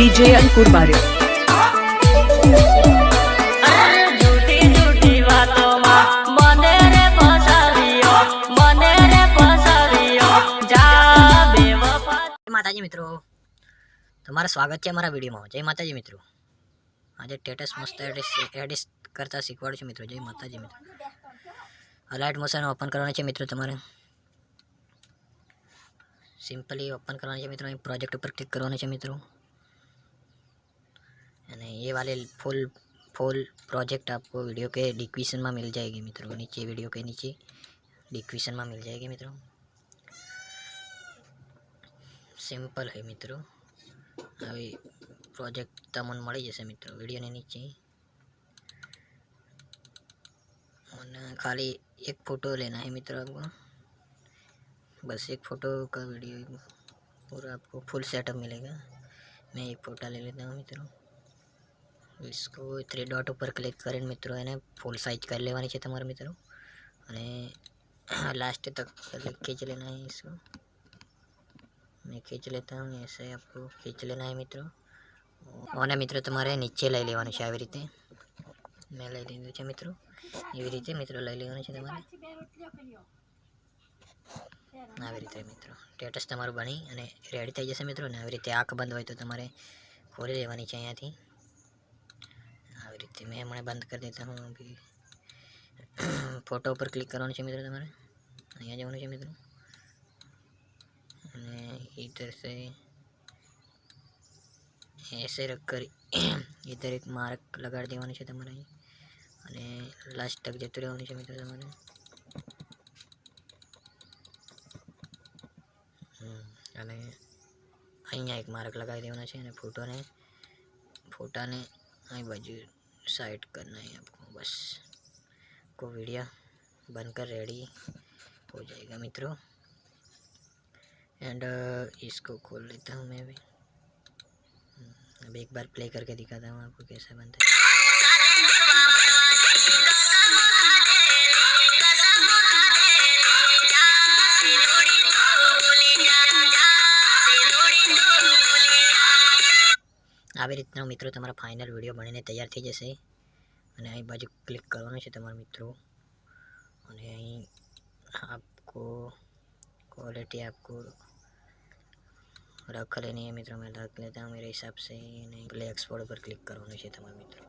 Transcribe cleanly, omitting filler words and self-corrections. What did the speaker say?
DJ अंकुर बारिया। माताजी मित्रों, તમારું સ્વાગત છે અમારા વિડીયોમાં। જય માતાજી મિત્રો। આજે સ્ટેટસ મસ્ત એડિટ કરતા શીખવાડું છું મિત્રો। જય માતાજી મિત્રો। અલાઇટ મોશન ઓપન કરવાનું છે મિત્રો। તમારે સિમ્પલી ઓપન करवाना है मित्रों। प्रोजेक्ट ऊपर क्लिक करवाना है मित्रों। ये वाले फुल प्रोजेक्ट आपको वीडियो के डिस्क्रिप्शन में मिल जाएगी मित्रों। नीचे वीडियो के नीचे डिस्क्रिप्शन में मिल जाएगी मित्रों। सिंपल है मित्रों। अभी प्रोजेक्ट तमन मળી जैसे मित्रों वीडियो ने नीचे। खाली एक फ़ोटो लेना है मित्रों आपको। बस एक फ़ोटो का वीडियो पूरा आपको फुल सेटअप मिलेगा। मैं एक फ़ोटो ले लेता हूँ मित्रों। इसको 3 डॉट ऊपर क्लिक करें मित्रों है फुल साइज कर लेवानी है तमारे मित्रों। लास्ट तक खींच लेना है इसको। मैं खींच लेता हूँ। ऐसे आपको खींच लेना है मित्रों। और मित्रों तुम्हारे नीचे लई लेवानुं छे। આવી રીતે मैं લઈ લીધું છે મિત્રો। એવી રીતે મિત્રો લઈ લેવાનું છે તમારે। આવી રીતે મિત્રો સ્ટેટસ તમારું બની અને રેડી થઈ જશે મિત્રો। ને આવી રીતે આંખ બંધ હોય તો તમારે ખોલી લેવાની છે અહીંયાથી। આવી રીતે मैं હમણાં બંધ કરી દેતા हूँ। अभी फोटो पर क्लिक करवानुं છે મિત્રો। તમારે અહીંયા જવાનું છે મિત્રો। અને इधर से ऐसे रख कर इधर एक मार्क लगा देवानी है तमारे। અને લાસ્ટ તક જતું રહેવાનું છે મિત્રો તમારે। અને અહીંયા એક માર્ક લગાવી દેવાના છે અને फोटाने आई बाजू साइड करना है आपको। बस को वीडियो बनकर रेडी हो जाएगा मित्रों। एंड इसको खोल लेता हूँ मैं भी। अब एक बार प्ले करके दिखाता हूँ आपको कैसे बनता है। આવી રીતના મિત્રો તમારા ફાઇનલ વિડીયો બનીને તૈયાર થઈ જશે। અને અહીં બાજુ ક્લિક કરવાનું છે તમારા મિત્રો। અને અહીં आपको क्वालिटी आपको रख लेनी है मित्रों। मैं रख लेता हूँ मेरे हिसाब से। प्ले एक्सपोर्ट पर क्लिक करवाना है તમારા મિત્રો।